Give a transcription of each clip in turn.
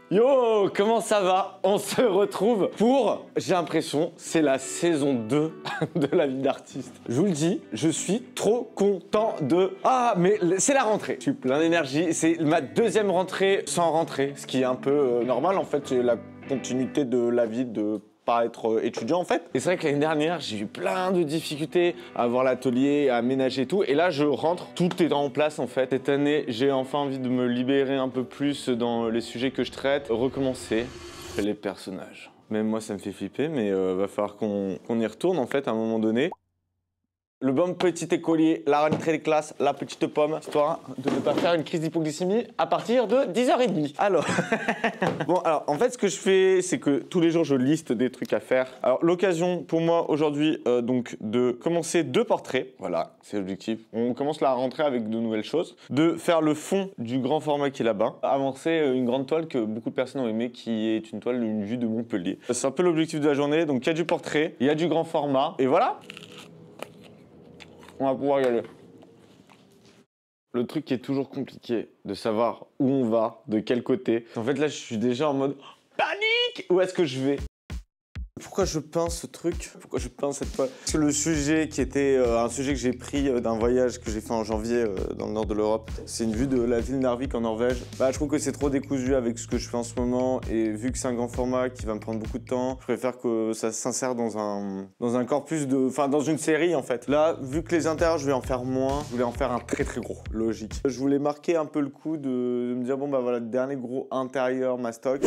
Yo, comment ça va? On se retrouve pour, j'ai l'impression, c'est la saison 2 de la vie d'artiste. Je vous le dis, je suis trop content de... Ah, mais c'est la rentrée. Je suis plein d'énergie. C'est ma deuxième rentrée sans rentrée, ce qui est un peu normal en fait. C'est la continuité de la vie de pas être étudiant en fait. Et c'est vrai que l'année dernière, j'ai eu plein de difficultés à avoir l'atelier, à aménager et tout. Et là, je rentre, tout est en place en fait. Cette année, j'ai enfin envie de me libérer un peu plus dans les sujets que je traite. Recommencer les personnages. Même moi, ça me fait flipper, mais va falloir qu'on y retourne en fait à un moment donné. Le bon petit écolier, la rentrée de classe, la petite pomme, histoire de ne pas faire une crise d'hypoglycémie à partir de 10h30. Alors, alors en fait ce que je fais, c'est que tous les jours je liste des trucs à faire. Alors l'occasion pour moi aujourd'hui donc de commencer 2 portraits, voilà, c'est l'objectif. On commence la rentrée avec de nouvelles choses. De faire le fond du grand format qui est là-bas. Avancer une grande toile que beaucoup de personnes ont aimé, qui est une toile d'une vue de Montpellier. C'est un peu l'objectif de la journée, donc il y a du portrait, il y a du grand format, et voilà. On va pouvoir y aller. Le truc qui est toujours compliqué de savoir où on va, de quel côté. En fait, là, je suis déjà en mode panique. Où est-ce que je vais? Pourquoi je peins ce truc? Pourquoi je peins cette toile? Parce que le sujet qui était un sujet que j'ai pris d'un voyage que j'ai fait en janvier dans le nord de l'Europe, c'est une vue de la ville Narvik en Norvège. Bah, je trouve que c'est trop décousu avec ce que je fais en ce moment et vu que c'est un grand format qui va me prendre beaucoup de temps, je préfère que ça s'insère dans un corpus de... Enfin, dans une série en fait. Là, vu que les intérieurs, je vais en faire moins, je voulais en faire un très très gros, logique. Je voulais marquer un peu le coup de me dire, bon bah voilà, dernier gros intérieur mastoc.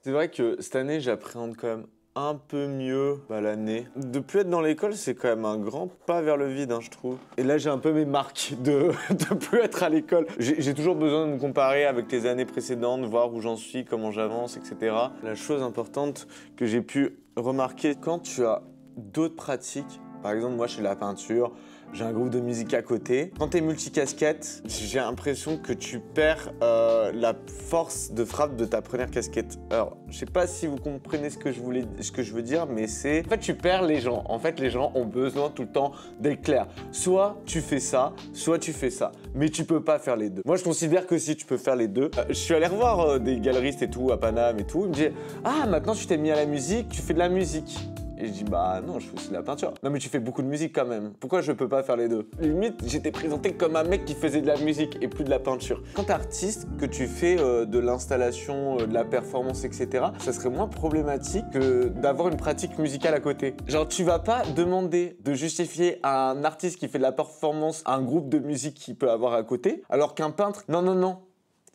C'est vrai que cette année, j'appréhende quand même un peu mieux l'année. De plus être dans l'école, c'est quand même un grand pas vers le vide, hein, je trouve. Et là, j'ai un peu mes marques de plus être à l'école. J'ai toujours besoin de me comparer avec les années précédentes, voir où j'en suis, comment j'avance, etc. La chose importante que j'ai pu remarquer, quand tu as d'autres pratiques, par exemple, moi, je fais la peinture, j'ai un groupe de musique à côté. Quand t'es multicasquette, j'ai l'impression que tu perds la force de frappe de ta première casquette. Alors, je sais pas si vous comprenez ce que je veux dire, mais c'est... En fait, tu perds les gens. En fait, les gens ont besoin tout le temps d'être clairs. Soit tu fais ça, soit tu fais ça. Mais tu peux pas faire les deux. Moi, je considère que si tu peux faire les deux. Je suis allé revoir des galeristes et tout, à Paname et tout. Ils me disaient « Ah, maintenant tu t'es mis à la musique, tu fais de la musique. » Et je dis, bah non, je fais aussi de la peinture. Non mais tu fais beaucoup de musique quand même. Pourquoi je peux pas faire les deux? Limite, j'étais présenté comme un mec qui faisait de la musique et plus de la peinture. Quand t'es artiste, que tu fais de l'installation, de la performance, etc., ça serait moins problématique que d'avoir une pratique musicale à côté. Genre, tu vas pas demander de justifier à un artiste qui fait de la performance à un groupe de musique qu'il peut avoir à côté, alors qu'un peintre, non, non, non.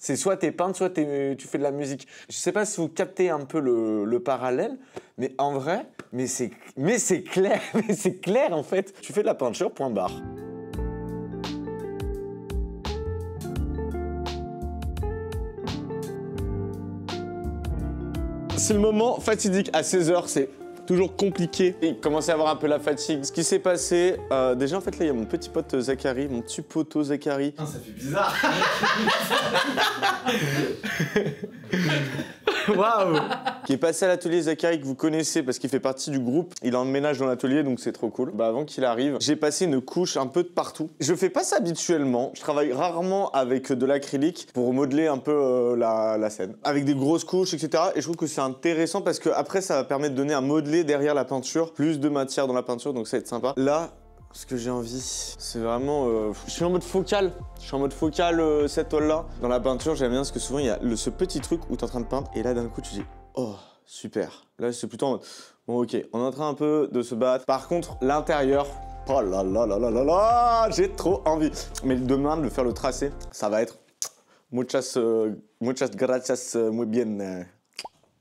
C'est soit t'es peintre, soit tu fais de la musique. Je sais pas si vous captez un peu le parallèle, mais en vrai, mais c'est clair, mais c'est clair en fait. Tu fais de la peinture, point barre. C'est le moment fatidique. À 16h, c'est toujours compliqué. Il commençait à avoir un peu la fatigue. Ce qui s'est passé, déjà en fait là il y a mon petit pote Zachary, mon petit poteau Zachary. Ah, ça fait bizarre. Waouh. Qui est passé à l'atelier Zachary que vous connaissez parce qu'il fait partie du groupe. Il emménage dans l'atelier donc c'est trop cool. Bah avant qu'il arrive, j'ai passé une couche un peu de partout. Je fais pas ça habituellement. Je travaille rarement avec de l'acrylique pour modeler un peu la scène. Avec des grosses couches, etc. Et je trouve que c'est intéressant parce que après ça va permettre de donner un modelé derrière la peinture, plus de matière dans la peinture donc ça va être sympa. Là, ce que j'ai envie, c'est vraiment... je suis en mode focal. Je suis en mode focal cette toile-là. Dans la peinture, j'aime bien parce que souvent, il y a ce petit truc où tu es en train de peindre et là, d'un coup, tu dis « Oh, super ». Là, c'est plutôt en mode « Bon, ok, on est en train un peu de se battre ». Par contre, l'intérieur, oh là là là là là là, j'ai trop envie. Mais demain, de faire le tracé, ça va être muchas gracias, muy bien.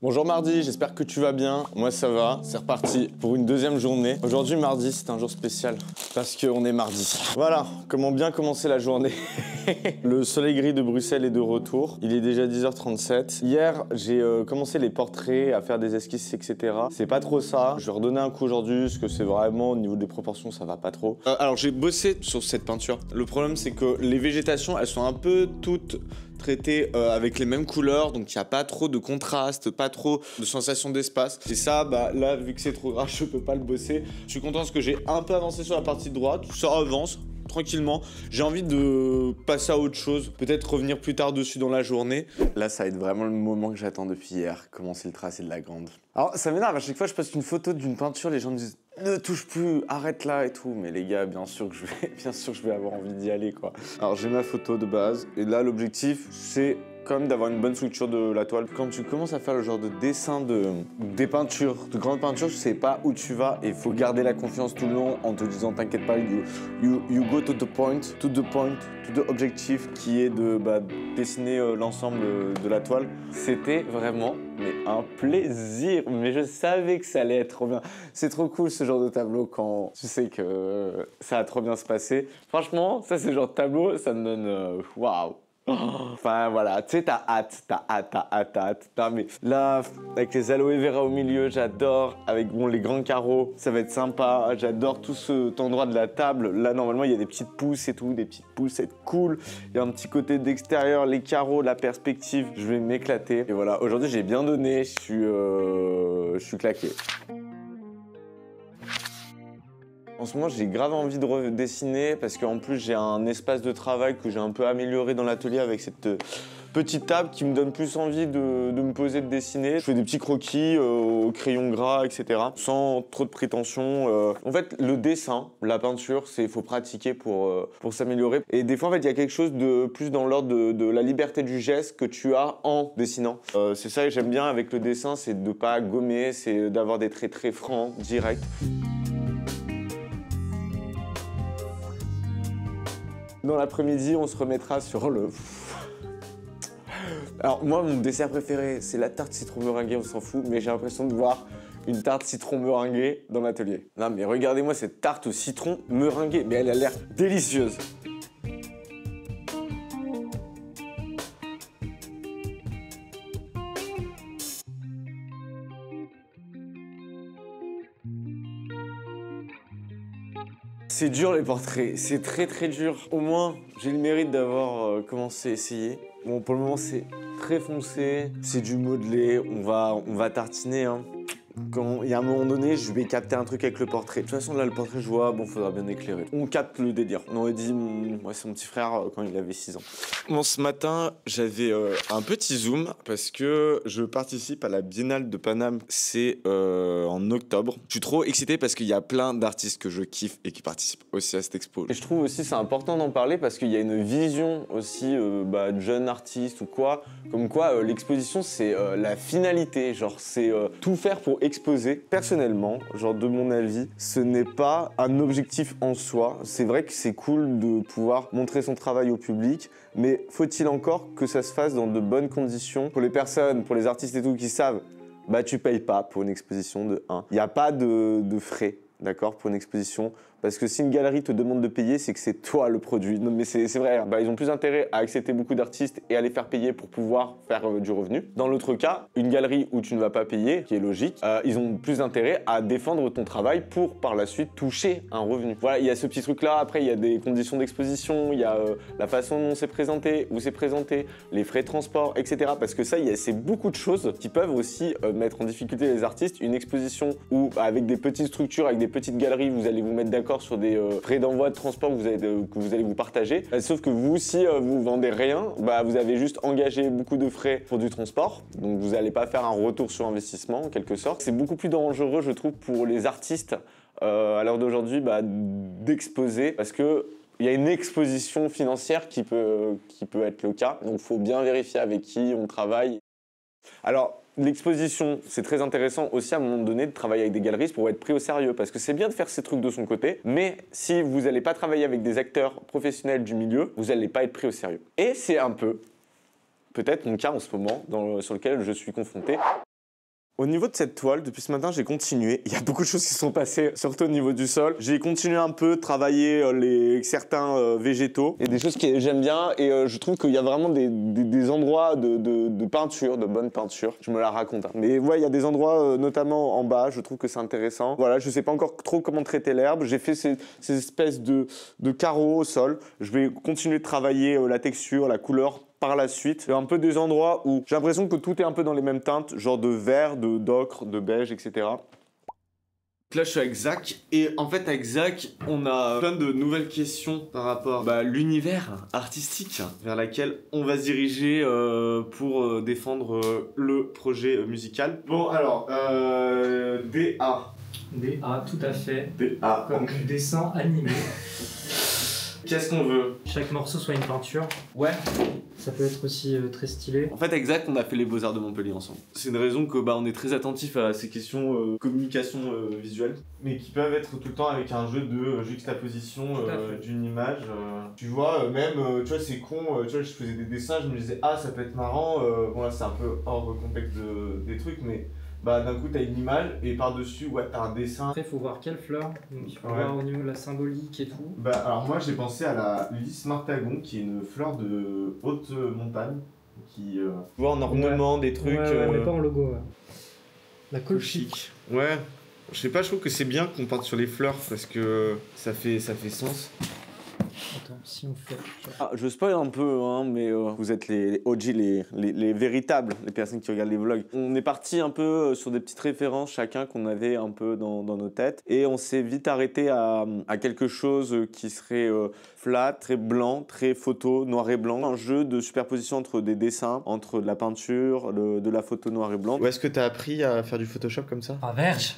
Bonjour mardi, j'espère que tu vas bien. Moi ça va, c'est reparti pour une deuxième journée. Aujourd'hui mardi, c'est un jour spécial parce qu'on est mardi. Voilà, comment bien commencer la journée. Le soleil gris de Bruxelles est de retour. Il est déjà 10h37. Hier, j'ai commencé les portraits, à faire des esquisses, etc. C'est pas trop ça. Je vais redonner un coup aujourd'hui parce que c'est vraiment, au niveau des proportions, ça va pas trop. Alors j'ai bossé sur cette peinture. Le problème, c'est que les végétations, elles sont un peu toutes traité avec les mêmes couleurs, donc il n'y a pas trop de contraste, pas trop de sensation d'espace. Et ça, bah là, vu que c'est trop gras, je peux pas le bosser. Je suis content parce que j'ai un peu avancé sur la partie droite, ça avance. tranquillement. J'ai envie de passer à autre chose, peut-être revenir plus tard dessus dans la journée. Là, ça va être vraiment le moment que j'attends depuis hier, commencer le tracé de la grande. Alors, ça m'énerve, à chaque fois que je poste une photo d'une peinture, les gens me disent « Ne touche plus, arrête là et tout ». Mais les gars, bien sûr que je vais avoir envie d'y aller, quoi. Alors, j'ai ma photo de base, et là, l'objectif, c'est quand même d'avoir une bonne structure de la toile. Quand tu commences à faire le genre de dessin des peintures, de grandes peintures, tu sais pas où tu vas et il faut garder la confiance tout le long en te disant t'inquiète pas, you go to the point, to the objectif qui est de dessiner l'ensemble de la toile. C'était vraiment un plaisir, mais je savais que ça allait être trop bien. C'est trop cool ce genre de tableau quand tu sais que ça va trop bien se passer. Franchement, ça c'est le genre de tableau, ça me donne waouh. Enfin voilà, tu sais, t'as hâte. Non, mais là, avec les aloe vera au milieu, j'adore. Avec les grands carreaux, ça va être sympa. J'adore tout cet endroit de la table. Là, normalement, il y a des petites pousses et tout, des petites pousses, c'est cool. Il y a un petit côté d'extérieur, les carreaux, la perspective. Je vais m'éclater. Et voilà, aujourd'hui, j'ai bien donné. Je suis claqué. En ce moment, j'ai grave envie de redessiner parce qu'en plus, j'ai un espace de travail que j'ai un peu amélioré dans l'atelier avec cette petite table qui me donne plus envie de me poser, de dessiner. Je fais des petits croquis au crayon gras, etc. sans trop de prétention. En fait, le dessin, la peinture, il faut pratiquer pour s'améliorer. Et des fois, en fait, il y a quelque chose de plus dans l'ordre de la liberté du geste que tu as en dessinant. C'est ça que j'aime bien avec le dessin, c'est de ne pas gommer, c'est d'avoir des traits très francs, directs. Dans l'après-midi, on se remettra sur le... Alors moi, mon dessert préféré, c'est la tarte citron meringuée, on s'en fout, mais j'ai l'impression de voir une tarte citron meringuée dans l'atelier. Non mais regardez-moi cette tarte au citron meringuée, mais elle a l'air délicieuse. C'est dur les portraits, c'est très dur. Au moins, j'ai le mérite d'avoir commencé à essayer. Bon, pour le moment, c'est très foncé, c'est du modelé, on va tartiner, hein. Quand il y a un moment donné, je vais capter un truc avec le portrait. De toute façon, là, le portrait, je vois, bon, faudra bien éclairer. On capte le délire. On aurait dit, ouais, c'est mon petit frère quand il avait 6 ans. Bon, ce matin, j'avais un petit zoom parce que je participe à la Biennale de Paname. C'est en octobre. Je suis trop excité parce qu'il y a plein d'artistes que je kiffe et qui participent aussi à cette expo. Et je trouve aussi c'est important d'en parler parce qu'il y a une vision aussi de jeunes artistes ou quoi. Comme quoi, l'exposition, c'est la finalité. Genre, c'est tout faire pour exposer. Personnellement, genre de mon avis, ce n'est pas un objectif en soi. C'est vrai que c'est cool de pouvoir montrer son travail au public, mais faut-il encore que ça se fasse dans de bonnes conditions pour les personnes, pour les artistes et tout qui savent, tu payes pas pour une exposition de 1. Il n'y a pas de frais, d'accord, pour une exposition. Parce que si une galerie te demande de payer, c'est que c'est toi le produit. Non mais c'est vrai, hein. Ils ont plus intérêt à accepter beaucoup d'artistes et à les faire payer pour pouvoir faire du revenu. Dans l'autre cas, une galerie où tu ne vas pas payer, qui est logique, ils ont plus intérêt à défendre ton travail pour par la suite toucher un revenu. Voilà, il y a ce petit truc là, après il y a des conditions d'exposition, il y a la façon dont c'est présenté, où c'est présenté, les frais de transport, etc. Parce que ça, c'est beaucoup de choses qui peuvent aussi mettre en difficulté les artistes. Une exposition où avec des petites structures, avec des petites galeries, vous allez vous mettre d'accord sur des frais d'envoi de transport que vous allez vous partager. Sauf que vous, si vous vendez rien, vous avez juste engagé beaucoup de frais pour du transport. Donc vous n'allez pas faire un retour sur investissement en quelque sorte. C'est beaucoup plus dangereux, je trouve, pour les artistes à l'heure d'aujourd'hui d'exposer parce que il y a une exposition financière qui peut être le cas. Donc il faut bien vérifier avec qui on travaille. Alors, l'exposition, c'est très intéressant aussi à un moment donné de travailler avec des galeristes pour être pris au sérieux parce que c'est bien de faire ces trucs de son côté, mais si vous n'allez pas travailler avec des acteurs professionnels du milieu, vous n'allez pas être pris au sérieux. Et c'est un peu, peut-être mon cas en ce moment, sur lequel je suis confronté. Au niveau de cette toile, depuis ce matin, j'ai continué. Il y a beaucoup de choses qui se sont passées, surtout au niveau du sol. J'ai continué un peu, travailler certains végétaux. Et des choses que j'aime bien. Et je trouve qu'il y a vraiment des endroits de peinture, de bonne peinture. Je me la raconte. Hein. Mais ouais, il y a des endroits, notamment en bas, je trouve que c'est intéressant. Voilà, je sais pas encore trop comment traiter l'herbe. J'ai fait ces espèces de carreaux au sol. Je vais continuer de travailler la texture, la couleur, par la suite. Il y a un peu des endroits où j'ai l'impression que tout est un peu dans les mêmes teintes, genre de vert, d'ocre, de beige, etc. Là je suis avec Zach et en fait avec Zach on a plein de nouvelles questions par rapport à l'univers artistique vers laquelle on va se diriger pour défendre le projet musical. Bon alors DA. DA, tout à fait. DA. Comme du dessin animé. Qu'est-ce qu'on veut? Chaque morceau soit une peinture. Ouais. Ça peut être aussi très stylé. En fait, avec Zach, on a fait les Beaux-Arts de Montpellier ensemble. C'est une raison que on est très attentif à ces questions communication visuelle, mais qui peuvent être tout le temps avec un jeu de juxtaposition d'une image. Tu vois, même, tu vois, c'est con, tu vois, je faisais des dessins, je me disais, ah, ça peut être marrant. Bon, là, c'est un peu hors contexte des trucs, mais d'un coup, t'as une image et par-dessus, ouais, t'as un dessin. Après, il faut voir quelle fleur, donc il faut voir au niveau de la symbolique et tout. Alors, moi, j'ai pensé à la lys martagon, qui est une fleur de haute montagne. Qui voit en ornement des trucs. Mais pas en logo, ouais. La colle chic. Ouais, je sais pas, je trouve que c'est bien qu'on parte sur les fleurs parce que ça fait sens. Attends, si on fait... Je spoil un peu, hein, mais vous êtes les OG, les véritables, les personnes qui regardent les vlogs. On est parti un peu sur des petites références chacun qu'on avait un peu dans nos têtes. Et on s'est vite arrêté à quelque chose qui serait flat, très blanc, très photo, noir et blanc. Un jeu de superposition entre des dessins, entre de la peinture, de la photo noir et blanc. Où est-ce que t'as appris à faire du Photoshop comme ça? Ah, verge.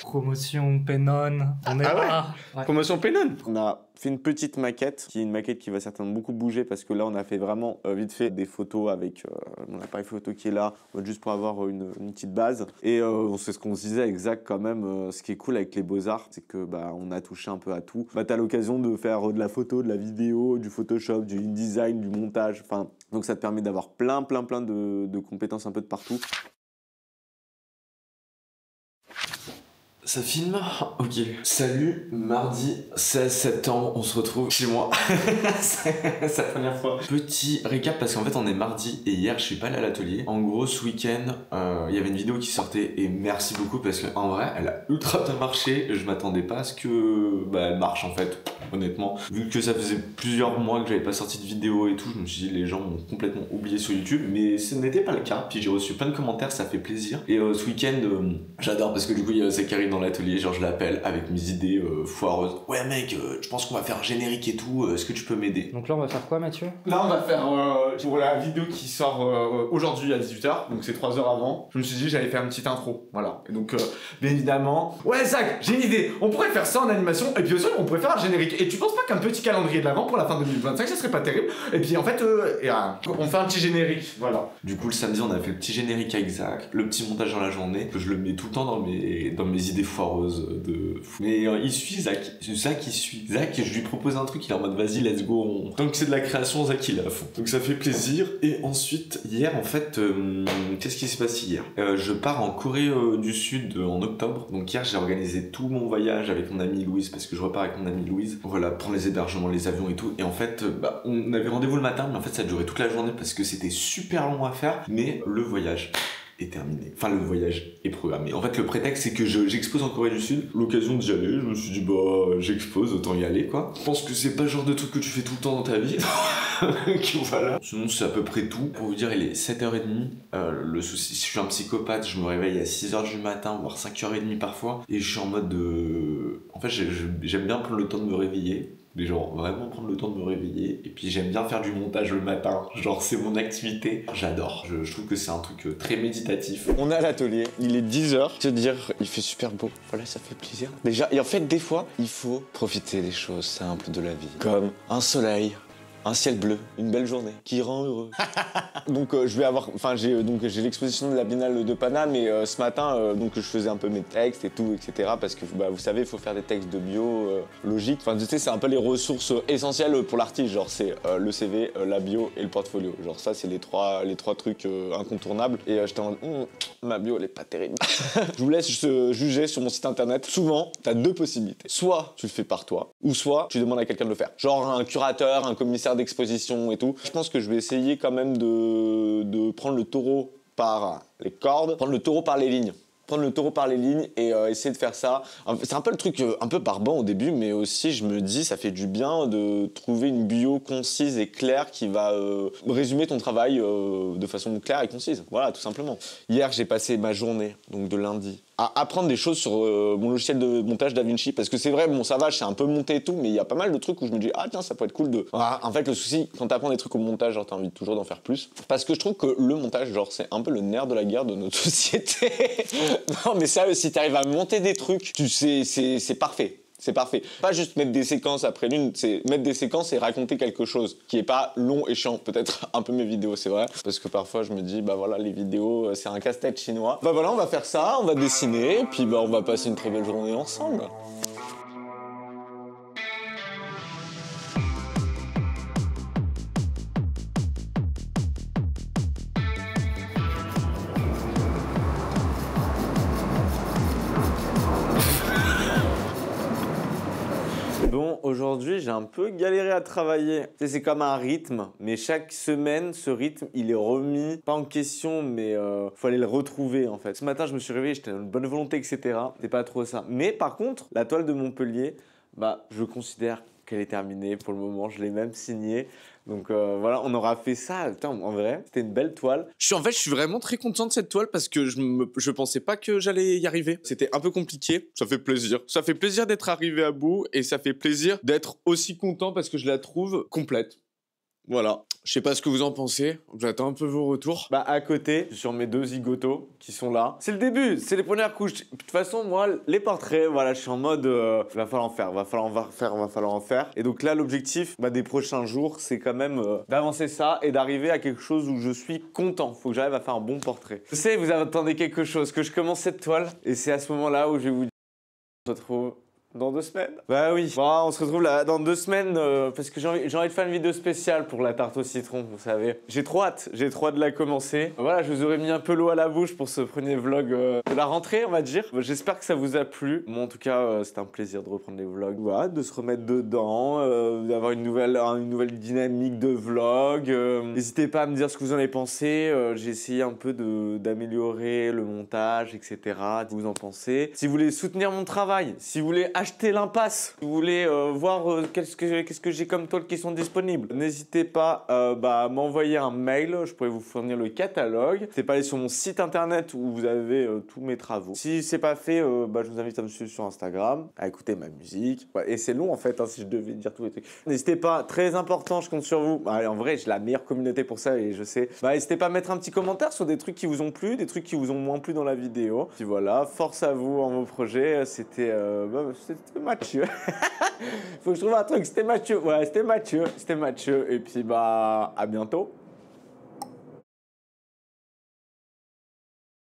Promotion Pennon, on est là. Ouais. Promotion Pennon. On a fait une petite maquette, qui est une maquette qui va certainement beaucoup bouger parce que là on a fait vraiment vite fait des photos avec mon appareil photo qui est là, juste pour avoir une petite base. Et c'est ce qu'on se disait avec Zach quand même, ce qui est cool avec les Beaux-Arts, c'est que on a touché un peu à tout. T'as l'occasion de faire de la photo, de la vidéo, du Photoshop, du InDesign, du montage, enfin, donc ça te permet d'avoir plein de compétences un peu de partout. Ça filme? Ok. Salut, mardi 16 septembre, on se retrouve chez moi. C'est la première fois. Petit récap parce qu'en fait on est mardi et hier je suis pas allé à l'atelier. En gros ce week-end, il y avait une vidéo qui sortait et merci beaucoup parce qu'en vrai elle a ultra bien marché. Je m'attendais pas à ce que elle marche en fait, honnêtement. Vu que ça faisait plusieurs mois que j'avais pas sorti de vidéo et tout, je me suis dit les gens m'ont complètement oublié sur YouTube, mais ce n'était pas le cas. Puis j'ai reçu plein de commentaires, ça fait plaisir. Et ce week-end, j'adore parce que du coup il y a Zachary dans l'atelier, genre je l'appelle avec mes idées foireuses. Ouais mec, je pense qu'on va faire un générique et tout, est-ce que tu peux m'aider? Donc là on va faire quoi Mathieu? Là on va faire pour la vidéo qui sort aujourd'hui à 18h, donc c'est 3 heures avant. Je me suis dit j'allais faire une petite intro, voilà. Et donc bien évidemment, ouais Zach, j'ai une idée, on pourrait faire ça en animation et puis aussi on pourrait faire un générique. Et tu penses pas qu'un petit calendrier de l'avant pour la fin 2025 ça serait pas terrible? Et puis en fait on fait un petit générique, voilà. Du coup le samedi on a fait le petit générique avec Zach, le petit montage dans la journée, je le mets tout le temps dans mes idées foireuses de fou. Mais il suit Zach il suit Zach et je lui propose un truc, il est en mode vas-y let's go, donc c'est de la création, Zach il est à fond, donc ça fait plaisir. Et ensuite hier en fait qu'est-ce qui s'est passé hier? Je pars en Corée du Sud en octobre, donc hier j'ai organisé tout mon voyage avec mon amie Louise parce que je repars avec mon amie Louise, voilà, prendre les hébergements, les avions et tout. Et en fait on avait rendez-vous le matin mais en fait ça a duré toute la journée parce que c'était super long à faire, mais le voyage est terminé. Enfin, le voyage est programmé. En fait, le prétexte, c'est que j'expose en Corée du Sud. L'occasion d'y aller, je me suis dit, j'expose, autant y aller, quoi. Je pense que c'est pas le genre de truc que tu fais tout le temps dans ta vie. Voilà. Sinon, c'est à peu près tout. Pour vous dire, il est 7h30. Le souci, si je suis un psychopathe, je me réveille à 6h du matin, voire 5h30 parfois. Et je suis en mode de... En fait, j'aime bien prendre le temps de me réveiller. Mais genre vraiment prendre le temps de me réveiller. Et puis j'aime bien faire du montage le matin, genre c'est mon activité, j'adore. Je trouve que c'est un truc très méditatif. On est à l'atelier, il est 10h. Se dire il fait super beau, voilà, ça fait plaisir. Déjà, et en fait des fois il faut profiter des choses simples de la vie, comme un soleil, un ciel bleu, une belle journée qui rend heureux. Donc j'ai l'exposition de la Biennale de Paname et ce matin donc je faisais un peu mes textes et tout, etc. Parce que vous savez, il faut faire des textes de bio, logique. Enfin tu sais, c'est un peu les ressources essentielles pour l'artiste, genre c'est le CV, la bio et le portfolio. Genre ça c'est les trois trucs incontournables. Et j'étais en mode ma bio elle est pas terrible. Je vous laisse juger sur mon site internet. Souvent t'as deux possibilités. Soit tu le fais par toi, ou soit tu demandes à quelqu'un de le faire. Genre un curateur, un commissaire d'exposition et tout. Je pense que je vais essayer quand même de prendre le taureau par les cordes, prendre le taureau par les lignes. Et essayer de faire ça. C'est un peu le truc un peu barbant au début, mais aussi je me dis ça fait du bien de trouver une bio concise et claire qui va résumer ton travail de façon claire et concise. Voilà, tout simplement. Hier j'ai passé ma journée, donc de lundi à apprendre des choses sur mon logiciel de montage DaVinci. Parce que c'est vrai, bon, ça va, je sais un peu monter et tout, mais il y a pas mal de trucs où je me dis, ah tiens, ça peut être cool de. Voilà, en fait, le souci, quand t'apprends des trucs au montage, genre, t'as envie toujours d'en faire plus. Parce que je trouve que le montage, genre, c'est un peu le nerf de la guerre de notre société. Non, mais sérieux, si t'arrives à monter des trucs, tu sais, c'est parfait. C'est parfait. Pas juste mettre des séquences après l'une, c'est mettre des séquences et raconter quelque chose qui est pas long et chiant. Peut-être un peu mes vidéos, c'est vrai. Parce que parfois je me dis, bah voilà, les vidéos, c'est un casse-tête chinois. Bah voilà, on va faire ça, on va dessiner, et puis bah on va passer une très belle journée ensemble. Bon, aujourd'hui, j'ai un peu galéré à travailler. Tu sais, c'est comme un rythme, mais chaque semaine, ce rythme, il est remis, pas en question, mais faut aller le retrouver, en fait. Ce matin, je me suis réveillé, j'étais dans une bonne volonté, etc. C'était pas trop ça. Mais par contre, la toile de Montpellier, bah, je considère qu'elle est terminée pour le moment. Je l'ai même signée. Donc voilà, on aura fait ça. Putain, en vrai, c'était une belle toile. Je suis vraiment très content de cette toile parce que je pensais pas que j'allais y arriver. C'était un peu compliqué. Ça fait plaisir. Ça fait plaisir d'être arrivé à bout et ça fait plaisir d'être aussi content parce que je la trouve complète. Voilà. Je sais pas ce que vous en pensez. J'attends un peu vos retours. Bah, à côté, sur mes deux zigotos qui sont là. C'est le début, c'est les premières couches. De toute façon, moi, les portraits, voilà, je suis en mode va falloir en faire, va falloir en faire. Et donc là, l'objectif des prochains jours, c'est quand même d'avancer ça et d'arriver à quelque chose où je suis content. Faut que j'arrive à faire un bon portrait. Je sais, vous attendez quelque chose, que je commence cette toile. Et c'est à ce moment-là où je vais vous dire, on se retrouve dans 2 semaines. Bah oui. Bon, on se retrouve là dans 2 semaines parce que j'ai envie de faire une vidéo spéciale pour la tarte au citron, vous savez. J'ai trop hâte de la commencer. Voilà, je vous aurais mis un peu l'eau à la bouche pour ce premier vlog de la rentrée, on va dire. J'espère que ça vous a plu. Moi, en tout cas, c'était un plaisir de reprendre les vlogs. Voilà, de se remettre dedans, d'avoir une nouvelle dynamique de vlog. N'hésitez pas à me dire ce que vous en avez pensé. J'ai essayé un peu d'améliorer le montage, etc. Vous en pensez. Si vous voulez soutenir mon travail, si vous voulez acheter l'impasse, si vous voulez voir qu'est-ce que j'ai comme toiles qui sont disponibles, n'hésitez pas à m'envoyer un mail, je pourrais vous fournir le catalogue. N'hésitez pas à aller sur mon site internet où vous avez tous mes travaux. Si c'est pas fait, je vous invite à me suivre sur Instagram, à écouter ma musique. Ouais, et c'est long en fait, si je devais dire tous les trucs. N'hésitez pas, très important, je compte sur vous. En vrai, j'ai la meilleure communauté pour ça et je sais. N'hésitez pas à mettre un petit commentaire sur des trucs qui vous ont plu, des trucs qui vous ont moins plu dans la vidéo. Puis voilà, force à vous en vos projets. C'était Mathieu. Faut que je trouve un truc, c'était Mathieu. Ouais, c'était Mathieu. Et puis à bientôt.